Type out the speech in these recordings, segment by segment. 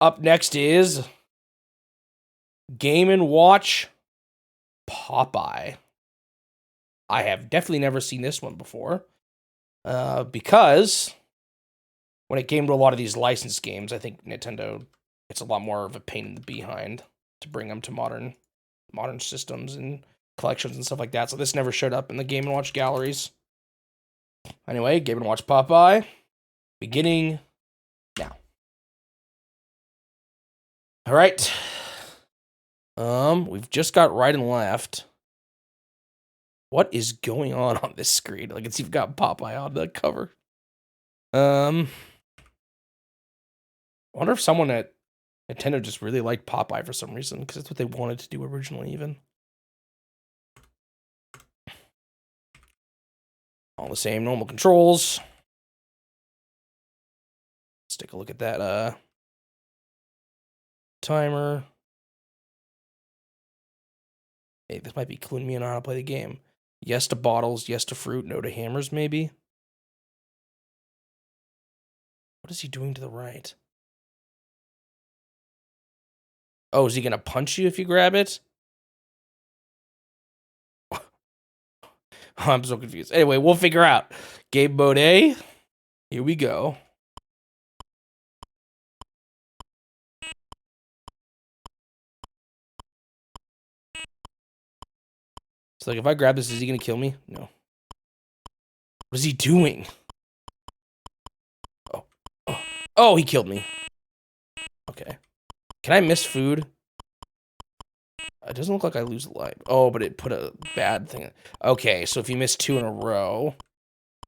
Up next is Game & Watch Popeye. I have definitely never seen this one before. Because when it came to a lot of these licensed games, I think Nintendo, it's a lot more of a pain in the behind to bring them to modern systems and collections and stuff like that. So this never showed up in the Game & Watch galleries. Anyway, Game & Watch Popeye, beginning now. All right. We've just got right and left. What is going on this screen? Like, it's even got Popeye on the cover. I wonder if someone at Nintendo just really liked Popeye for some reason, because that's what they wanted to do originally, even. All the same normal controls. Let's take a look at that timer. Hey, this might be cluing me in on how to play the game. Yes to bottles, yes to fruit, no to hammers, maybe? What is he doing to the right? Oh, is he going to punch you if you grab it? I'm so confused. Anyway, we'll figure out. Game mode A. Here we go. So, like, if I grab this, is he going to kill me? No. What is he doing? Oh, he killed me. Okay. Can I miss food? It doesn't look like I lose life. Oh, but it put a bad thing. Okay, so if you miss 2 in a row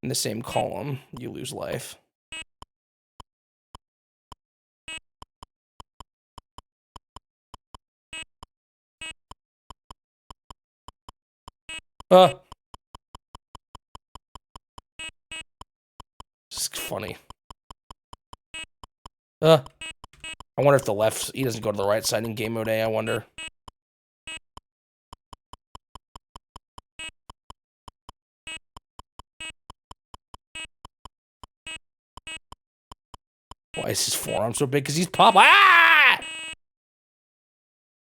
in the same column, you lose life. It's funny. I wonder if he doesn't go to the right side in game mode A, I wonder. Why is his forearm so big? Because he's Popeye. Ah!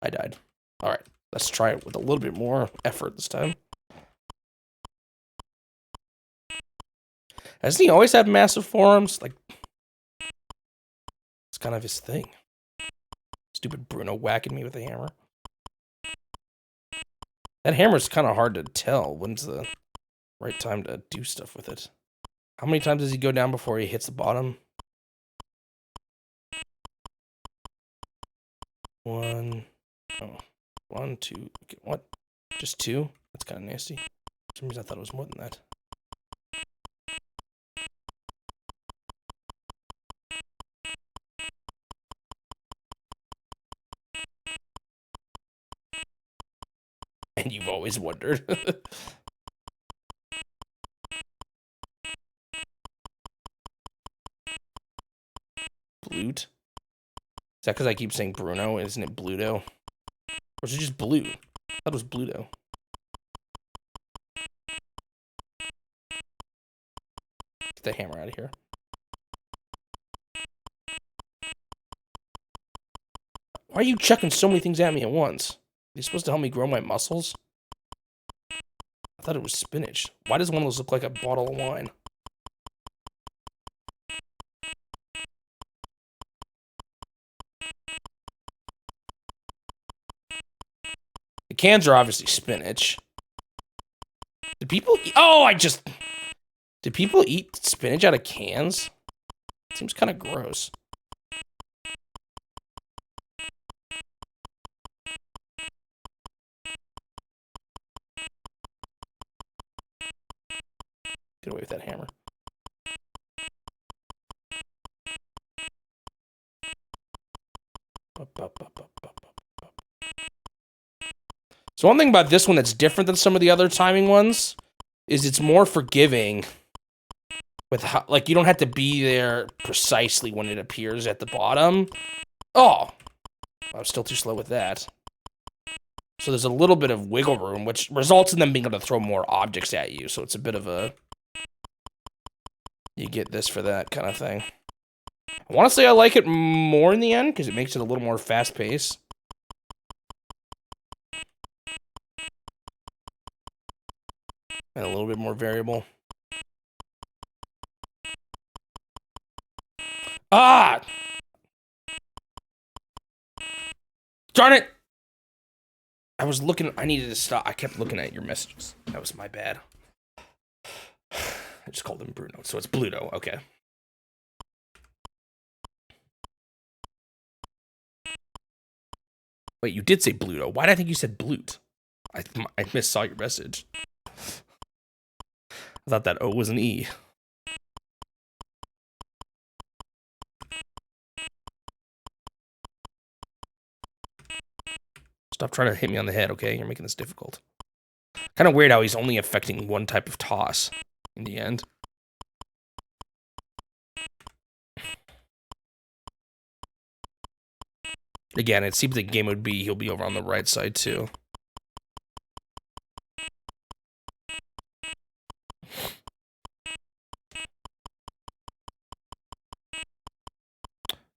I died. All right, let's try it with a little bit more effort this time. Hasn't he always had massive forearms? Like, it's kind of his thing. Stupid Bruno whacking me with a hammer. That hammer's kind of hard to tell when's the right time to do stuff with it. How many times does he go down before he hits the bottom? 1, 2. Okay, what? Just 2? That's kind of nasty. For some reason I thought it was more than that. And you've always wondered. Blute? Is that because I keep saying Bruno? Isn't it Bluto? Or is it just Blue? I thought it was Bluto. Get the hammer out of here. Why are you chucking so many things at me at once? Are you supposed to help me grow my muscles? I thought it was spinach. Why does one of those look like a bottle of wine? The cans are obviously spinach. Did people eat? Oh, did people eat spinach out of cans? Seems kind of gross. Get away with that hammer. So one thing about this one that's different than some of the other timing ones is it's more forgiving with how, like, you don't have to be there precisely when it appears at the bottom. Oh, I was still too slow with that. So there's a little bit of wiggle room, which results in them being able to throw more objects at you. So it's a bit of a, you get this for that kind of thing. I want to say I like it more in the end because it makes it a little more fast-paced. And a little bit more variable. Ah! Darn it! I was looking, I needed to stop. I kept looking at your messages. That was my bad. I just called him Bruno, so it's Bluto. Okay. Wait, you did say Bluto. Why did I think you said Blute? I missaw your message. I thought that O was an E. Stop trying to hit me on the head, okay? You're making this difficult. Kind of weird how he's only affecting one type of toss in the end. Again, it seems like game would be he'll be over on the right side too.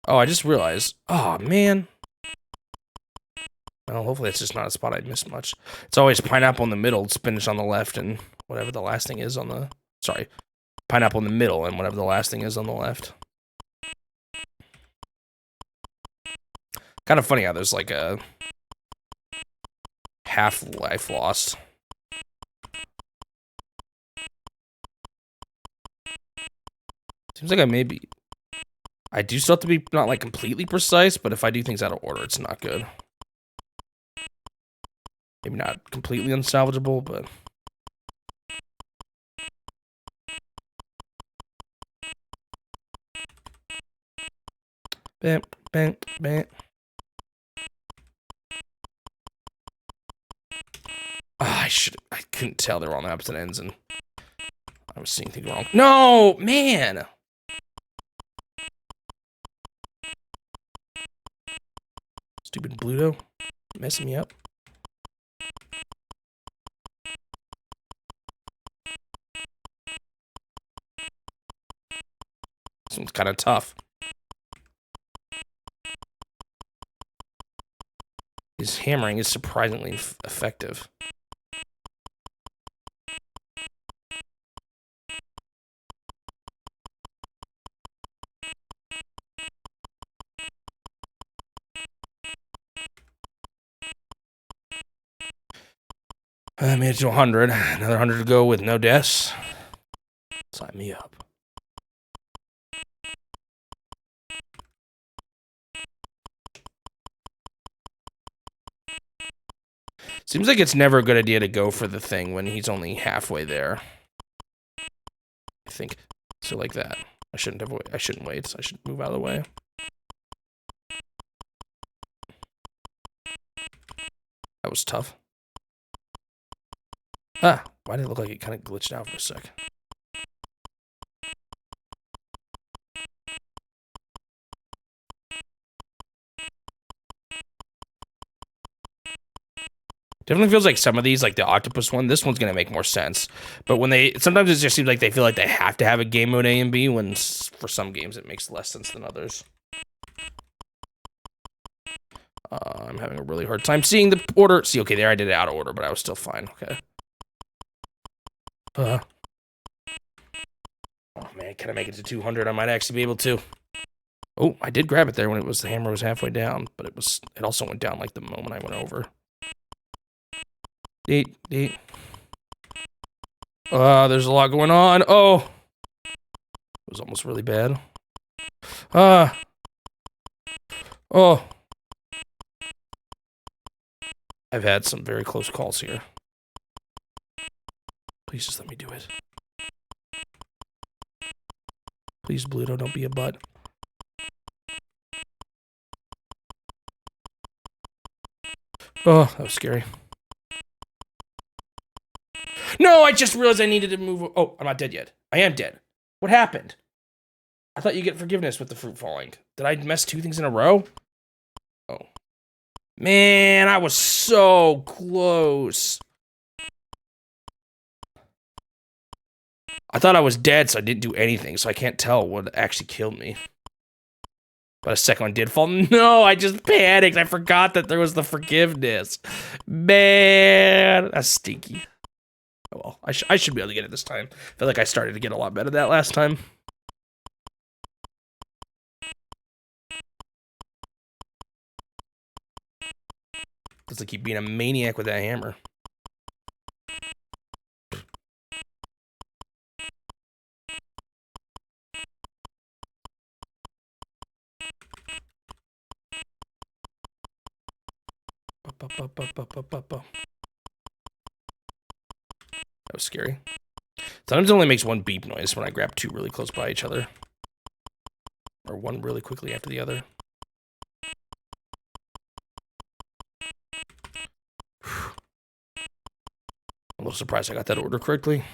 Oh, I just realized. Oh, man. Well, hopefully it's just not a spot I missed much. It's always pineapple in the middle, spinach on the left, and whatever the last thing is on the... Sorry. Pineapple in the middle and whatever the last thing is on the left. Kind of funny how there's like a half life lost. Seems like I maybe... I do still have to be not like completely precise, but if I do things out of order, it's not good. Maybe not completely unsalvageable, but... Bam, bam, bam. I couldn't tell they were on the opposite ends, and I was seeing things wrong. No, man! Stupid Bluto. Messing me up. This one's kind of tough. His hammering is surprisingly effective. I made it to 100. Another 100 to go with no deaths. Sign me up. Seems like it's never a good idea to go for the thing when he's only halfway there. I think. So like that. I shouldn't wait. I should move out of the way. That was tough. Ah, why did it look like it kind of glitched out for a sec? Definitely feels like some of these, like the octopus one, this one's gonna make more sense. But when sometimes it just seems like they feel like they have to have a game mode A and B, when for some games it makes less sense than others. I'm having a really hard time seeing the order. See, okay, there I did it out of order, but I was still fine. Okay. Oh man, can I make it to 200? I might actually be able to. Oh, I did grab it there when the hammer was halfway down, but it also went down like the moment I went over. There's a lot going on. Oh, it was almost really bad. Oh, I've had some very close calls here. Please just let me do it. Please, Bluto, don't be a butt. Oh, that was scary. No, I just realized I needed to move. Oh, I'm not dead yet. I am dead. What happened? I thought you get forgiveness with the fruit falling. Did I mess 2 things in a row? Oh. Man, I was so close. I thought I was dead, so I didn't do anything, so I can't tell what actually killed me. But a second one did fall. No, I just panicked. I forgot that there was the forgiveness. Man, that's stinky. Oh well, I should be able to get it this time. I feel like I started to get a lot better that last time. Because I keep being a maniac with that hammer. That was scary. Sometimes it only makes one beep noise when I grab two really close by each other. Or one really quickly after the other. I'm a little surprised I got that order correctly.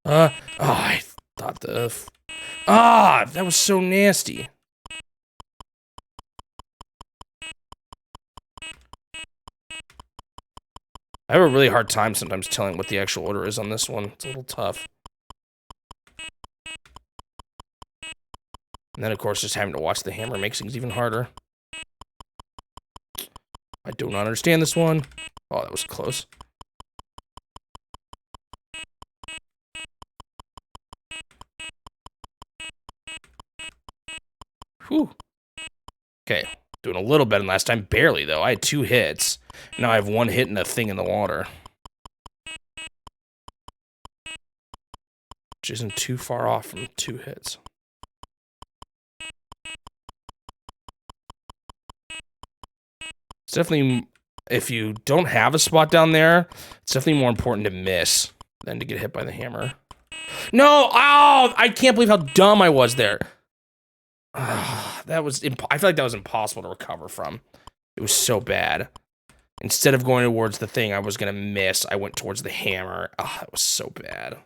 Oh, I thought that was so nasty. I have a really hard time sometimes telling what the actual order is on this one. It's a little tough. And then, of course, just having to watch the hammer makes things even harder. I do not understand this one. Oh, that was close. Whew. Okay, doing a little better than last time. Barely, though. I had 2 hits. Now I have 1 hit and a thing in the water. Which isn't too far off from 2 hits. It's definitely, if you don't have a spot down there, it's definitely more important to miss than to get hit by the hammer. No! Oh! I can't believe how dumb I was there. That was, I feel like that was impossible to recover from. It was so bad. Instead of going towards the thing I was gonna miss, I went towards the hammer. Oh, that was so bad.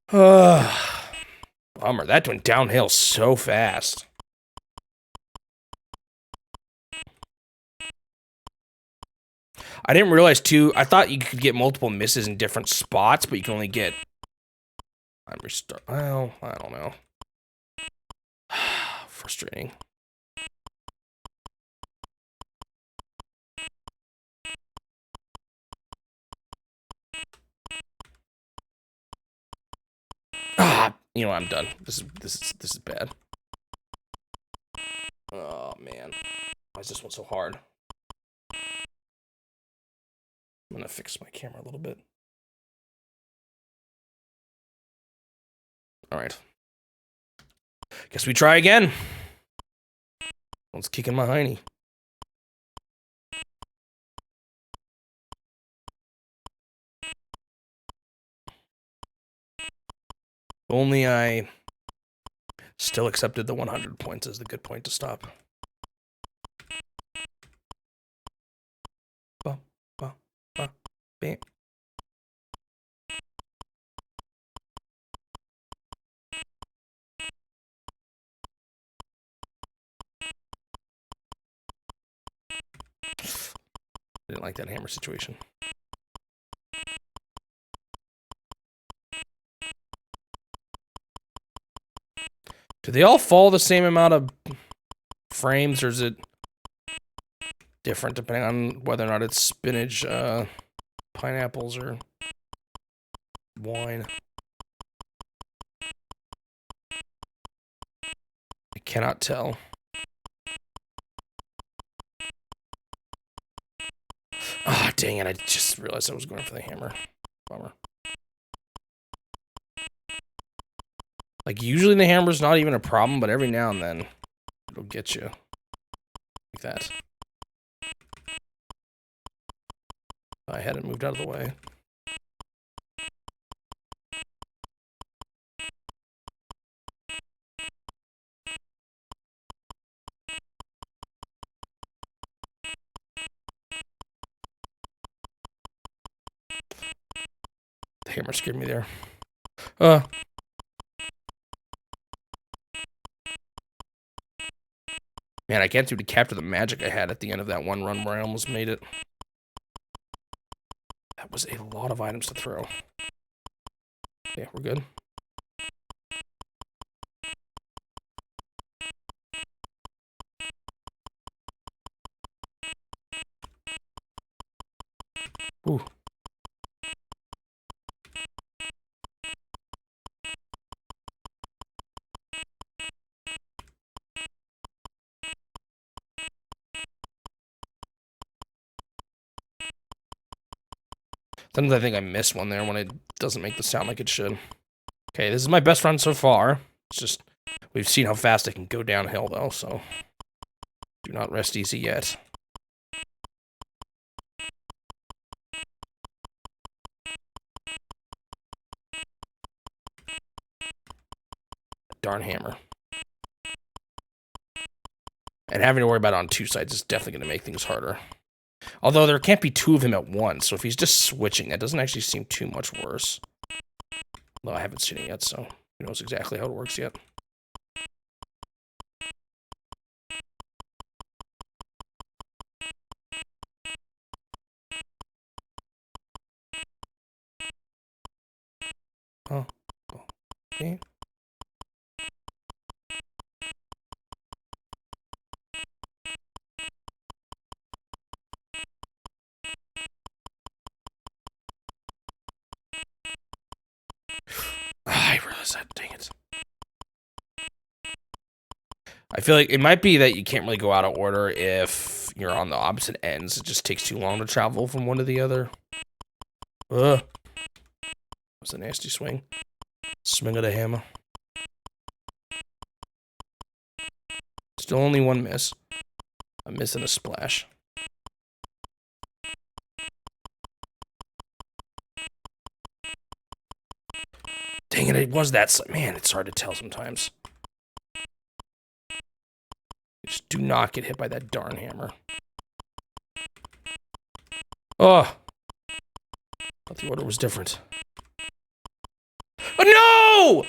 Bummer, that went downhill so fast. I didn't realize, too, I thought you could get multiple misses in different spots, but you can only get... Well, I don't know. Frustrating. You know what, I'm done. This is bad. Oh man, why is this one so hard? I'm gonna fix my camera a little bit. All right. Guess we try again. One's kicking my hiney. Only I still accepted the 100 points as the good point to stop. Bam. I didn't like that hammer situation. Do they all fall the same amount of frames, or is it different depending on whether or not it's spinach, pineapples, or wine? I cannot tell. Ah, dang it, I just realized I was going for the hammer. Bummer. Like, usually the hammer's not even a problem, but every now and then, it'll get you. Like that. I hadn't moved out of the way. The hammer scared me there. Man, I can't seem to capture the magic I had at the end of that one run where I almost made it. That was a lot of items to throw. Yeah, we're good. Ooh. Sometimes I think I miss one there when it doesn't make the sound like it should. Okay, this is my best run so far. It's just, we've seen how fast it can go downhill though, so do not rest easy yet. Darn hammer. And having to worry about it on two sides is definitely going to make things harder. Although there can't be two of him at once, so if he's just switching, that doesn't actually seem too much worse. Though I haven't seen it yet, so who knows exactly how it works yet. Oh, okay. I realized that, dang it. I feel like it might be that you can't really go out of order if you're on the opposite ends. It just takes too long to travel from one to the other. Ugh. That was a nasty swing. Swing of the hammer. Still only one miss. A miss and a splash. Dang it, it was that. Man, it's hard to tell sometimes. Just do not get hit by that darn hammer. Oh. Thought the order was different. Oh, no!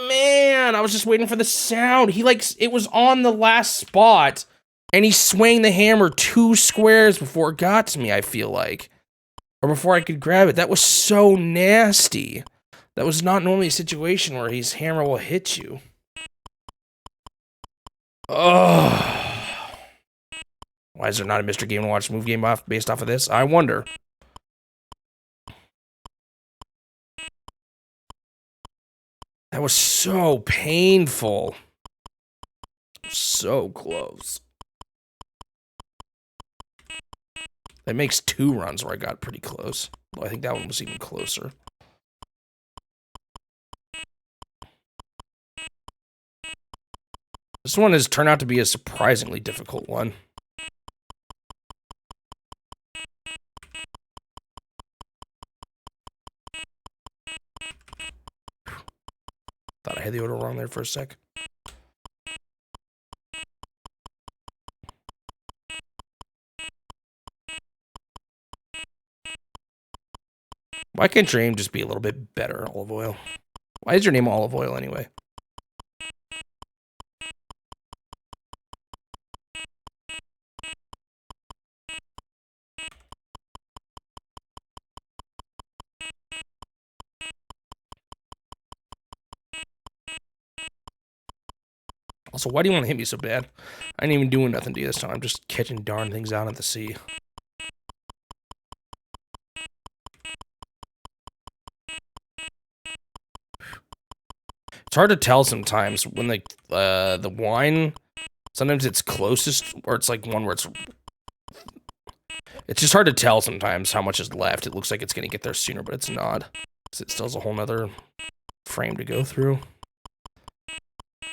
Man, I was just waiting for the sound. It was on the last spot, and he swung the hammer 2 squares before it got to me, I feel like. Or before I could grab it. That was so nasty. That was not normally a situation where his hammer will hit you. Oh. Why is there not a Mr. Game & Watch move game based off of this? I wonder. That was so painful. So close. That makes 2 runs where I got pretty close. Well, I think that one was even closer. This one has turned out to be a surprisingly difficult one. Thought I had the order wrong there for a sec. Why can't your aim just be a little bit better, Olive Oil? Why is your name Olive Oil anyway? Also, why do you want to hit me so bad? I ain't even doing nothing to you this time. I'm just catching darn things out at the sea. It's hard to tell sometimes when the wine, sometimes it's closest, or it's like one where it's just hard to tell sometimes how much is left. It looks like it's going to get there sooner, but it's not. It still has a whole nother frame to go through.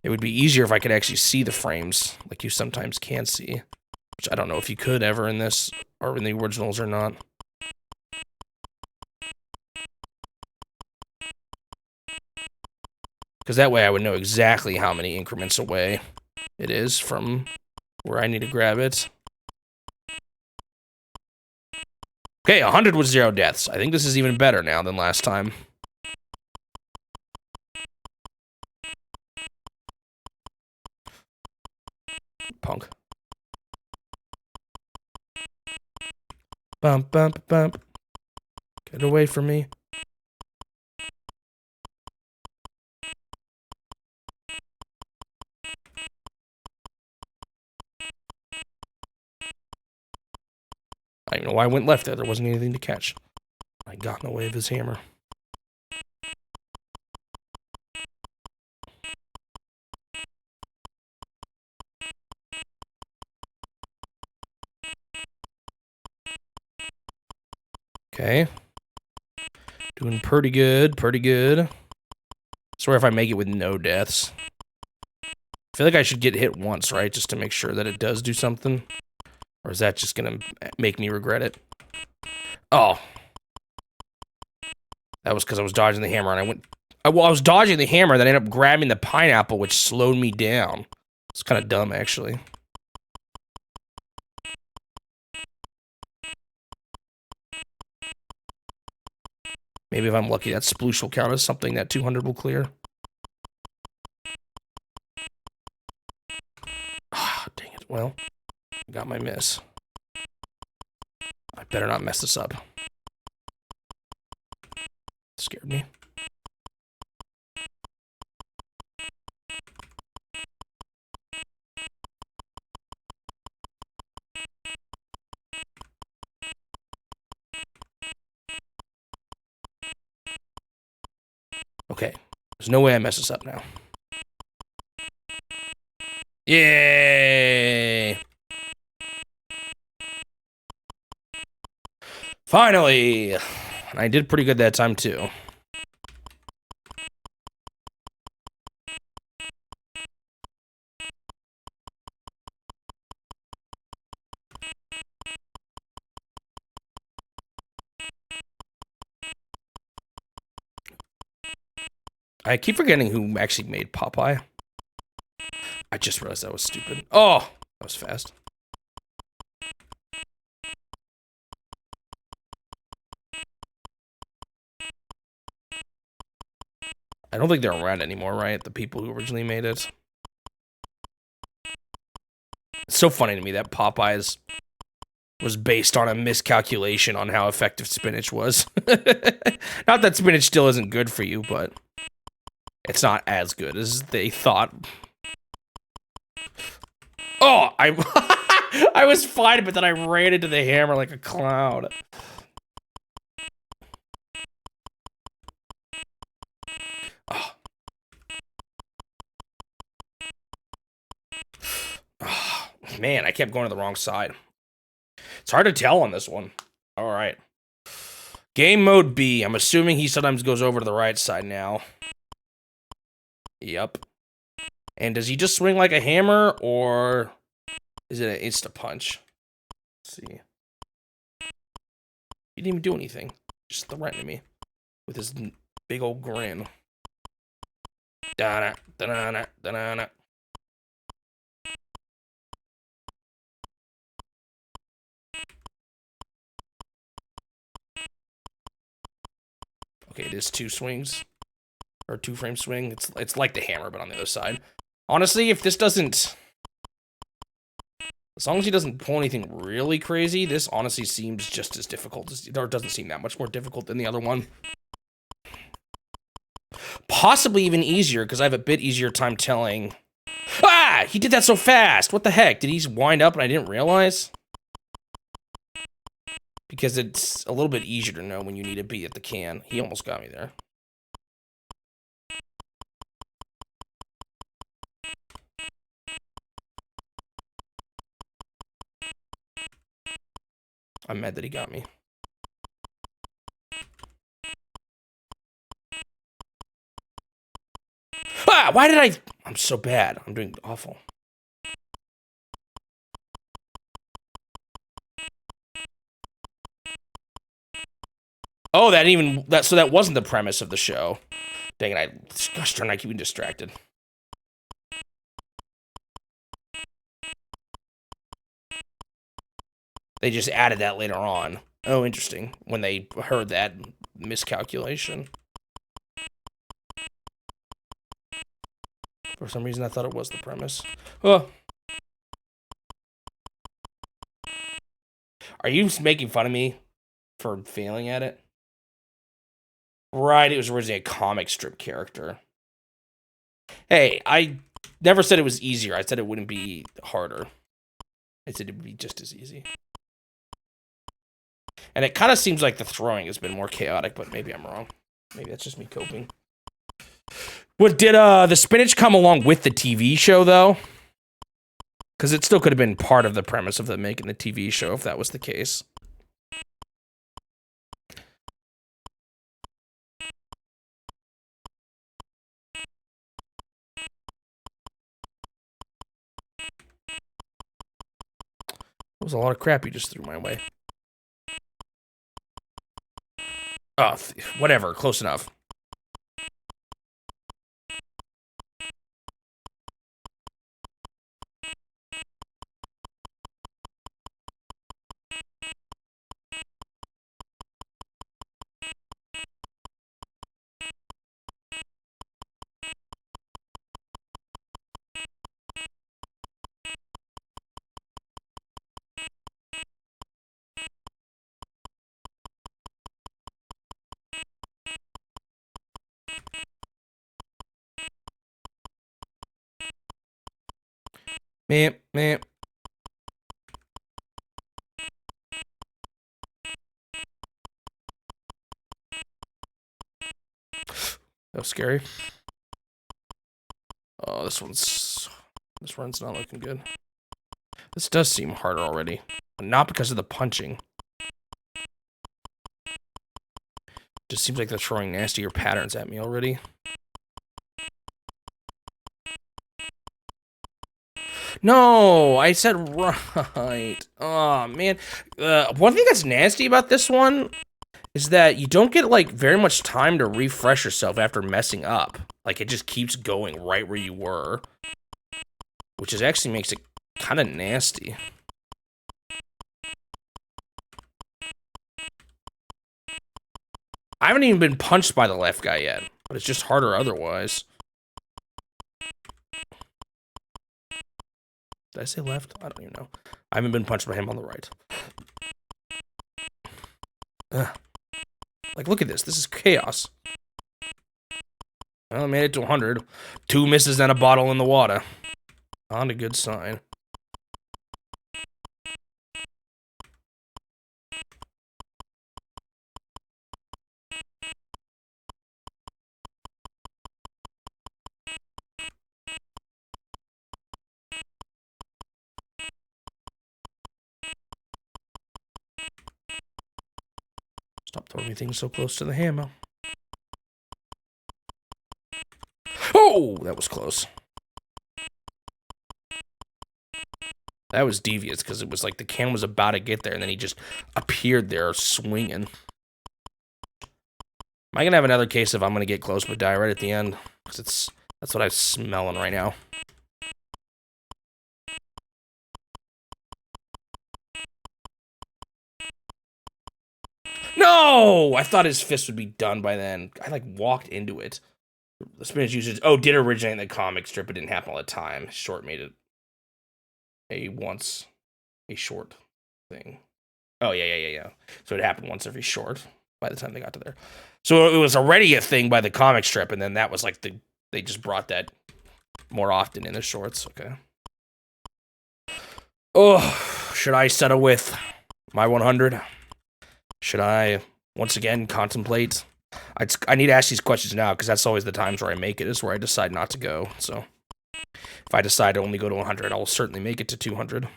It would be easier if I could actually see the frames, like you sometimes can see. Which I don't know if you could ever in this, or in the originals or not. Because that way I would know exactly how many increments away it is from where I need to grab it. Okay, 100 with 0 deaths. I think this is even better now than last time. Punk. Bump, bump, bump. Get away from me. I don't know why I went left there. There wasn't anything to catch. I got in the way of his hammer. Okay. Doing pretty good, pretty good. Swear if I make it with no deaths. I feel like I should get hit once, right? Just to make sure that it does do something. Or is that just gonna make me regret it? Oh. That was because I was dodging the hammer and I went... Well, I was dodging the hammer, then I ended up grabbing the pineapple, which slowed me down. It's kind of dumb, actually. Maybe if I'm lucky, that sploosh will count as something that 200 will clear. Ah, dang it. Well, I got my miss. I better not mess this up. Scared me. Okay. There's no way I mess this up now. Yay! Finally! And I did pretty good that time, too. I keep forgetting who actually made Popeye. I just realized that was stupid. Oh! That was fast. I don't think they're around anymore, right? The people who originally made it. It's so funny to me that Popeyes was based on a miscalculation on how effective spinach was. Not that spinach still isn't good for you, but it's not as good as they thought. Oh, I was fine, but then I ran into the hammer like a clown. Oh. Oh, man, I kept going to the wrong side. It's hard to tell on this one. All right. Game mode B. I'm assuming he sometimes goes over to the right side now. Yep. And does he just swing like a hammer, or is it an insta-punch? Let's see. He didn't even do anything. Just threatened me with his big old grin. Da-na, da-na, da-na. Okay, it is 2 swings. Or 2-frame swing. It's like the hammer, but on the other side. Honestly, if this doesn't... As long as he doesn't pull anything really crazy, this honestly seems just as difficult as... Or it doesn't seem that much more difficult than the other one. Possibly even easier, because I have a bit easier time telling... Ah! He did that so fast! What the heck? Did he wind up and I didn't realize? Because it's a little bit easier to know when you need to be at the can. He almost got me there. I'm mad that he got me. Ah! Why did I... I'm so bad. I'm doing awful. Oh, so that wasn't the premise of the show. Dang it, gosh darn, I keep being distracted. They just added that later on. Oh, interesting. When they heard that miscalculation. For some reason, I thought it was the premise. Oh. Are you making fun of me for failing at it? Right, it was originally a comic strip character. Hey, I never said it was easier. I said it wouldn't be harder. I said it would be just as easy. And it kind of seems like the throwing has been more chaotic, but maybe I'm wrong. Maybe that's just me coping. What did the spinach come along with the TV show though? Because it still could have been part of the premise of them making the TV show if that was the case. It was a lot of crap you just threw my way. Oh, whatever. Close enough. Meh. That was scary. Oh, this run's not looking good. This does seem harder already. But not because of the punching. Just seems like they're throwing nastier patterns at me already. No, I said right. Oh, man. One thing that's nasty about this one is that you don't get, like, very much time to refresh yourself after messing up. Like, it just keeps going right where you were. Which is actually makes it kind of nasty. I haven't even been punched by the left guy yet, but it's just harder otherwise. Did I say left? I don't even know. I haven't been punched by him on the right. Ugh. Like, look at this. This is chaos. Well, I made it to 100. 2 misses and a bottle in the water. Not a good sign. Stop throwing things so close to the hammer. Oh, that was close. That was devious because it was like the can was about to get there and then he just appeared there swinging. Am I going to have another case of I'm going to get close but die right at the end? Because that's what I'm smelling right now. No! I thought his fist would be done by then. I, like, walked into it. The spinach usage... Oh, did originate in the comic strip. It didn't happen all the time. Short made it a short thing. Oh, yeah. So it happened once every short by the time they got to there. So it was already a thing by the comic strip, and then that was like they just brought that more often in the shorts. Okay. Oh, should I settle with my 100? Should I once again contemplate? I need to ask these questions now because that's always the times where I make it is where I decide not to go. So if I decide to only go to 100, I will certainly make it to 200.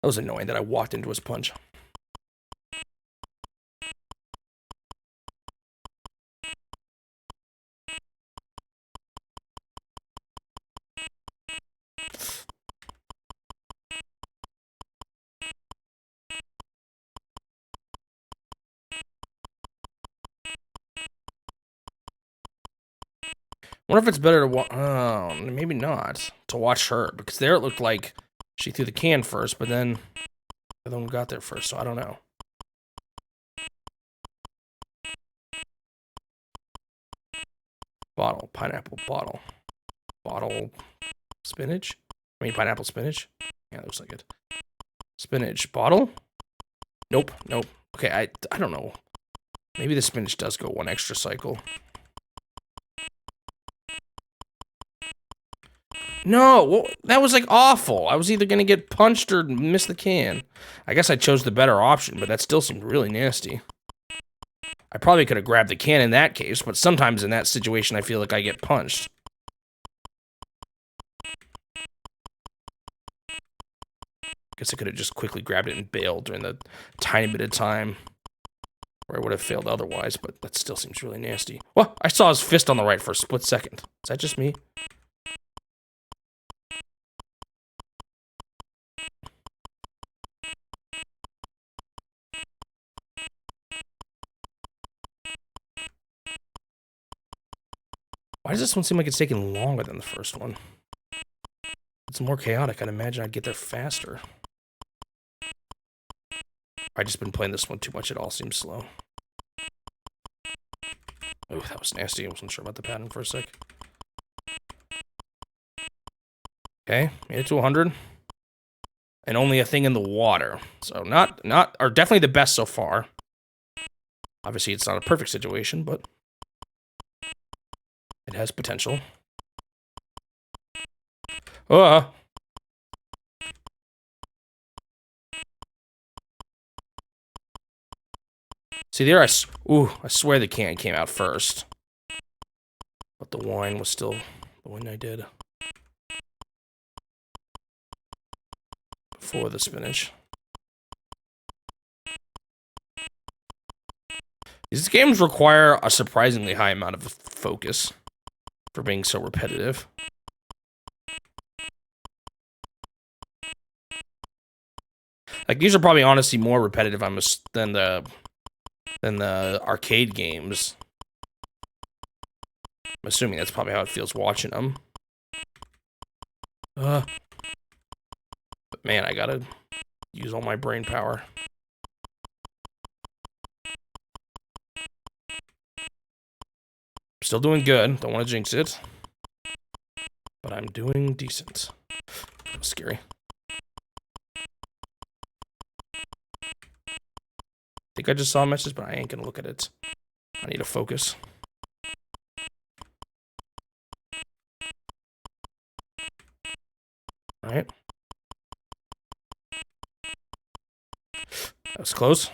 That was annoying that I walked into his punch. Wonder if it's better to watch. Oh, maybe not. To watch her. Because there it looked like she threw the can first, but then the other one got there first, so I don't know. Bottle, pineapple, bottle. Bottle, spinach? I mean, pineapple spinach? Yeah, it looks like it. Spinach, bottle? Nope, nope. Okay, I don't know. Maybe the spinach does go one extra cycle. No, well, that was like awful. I was either going to get punched or miss the can. I guess I chose the better option, but that still seemed really nasty. I probably could have grabbed the can in that case, but sometimes in that situation I feel like I get punched. Guess I could have just quickly grabbed it and bailed during the tiny bit of time where I would have failed otherwise, but that still seems really nasty. Well, I saw his fist on the right for a split second. Is that just me? Why does this one seem like it's taking longer than the first one? It's more chaotic. I'd imagine I'd get there faster. I've just been playing this one too much. It all seems slow. Oh, that was nasty. I wasn't sure about the pattern for a sec. Okay, made it to 100. And only a thing in the water. So or definitely the best so far. Obviously, it's not a perfect situation, but it has potential. See there, I swear the can came out first. But the wine was still the one I did. Before the spinach. These games require a surprisingly high amount of focus for being so repetitive. Like, these are probably honestly more repetitive than the arcade games. I'm assuming that's probably how it feels watching them. But man, I gotta use all my brain power. Still doing good. Don't want to jinx it. But I'm doing decent. That was scary. I think I just saw a message, but I ain't gonna look at it. I need to focus. Alright. That was close.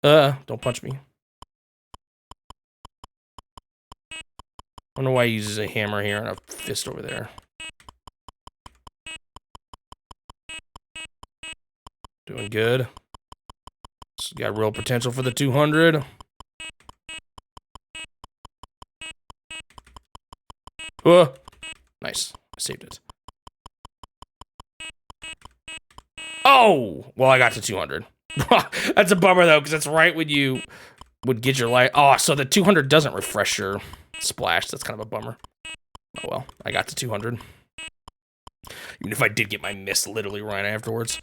Don't punch me. I don't know why he uses a hammer here and a fist over there. Doing good. It's got real potential for the 200. Nice. I saved it. Oh! Well, I got to 200. That's a bummer, though, because that's right when you would get your life. Oh, so the 200 doesn't refresh your splash. That's kind of a bummer. Oh, well. I got to 200. Even if I did get my miss literally right afterwards.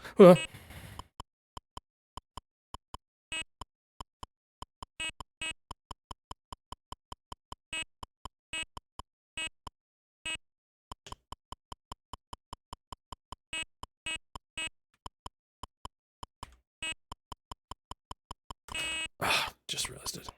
Just realized it.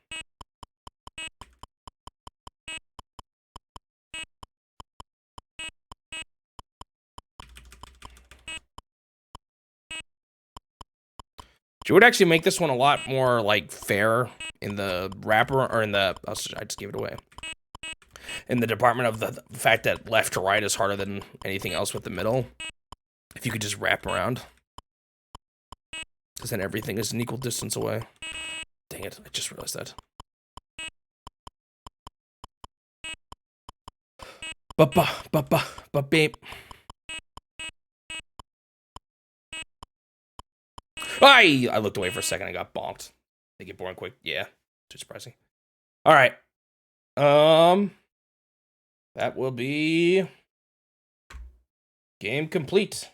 You would actually make this one a lot more, like, fair in the wrapper, or in the, I just gave it away. In the department of the fact that left to right is harder than anything else with the middle. If you could just wrap around. Because then everything is an equal distance away. Dang it, I just realized that. Ba-ba-ba-ba-ba-beep. I looked away for a second and got bonked. They get boring quick. Yeah, too surprising. All right. That will be game complete.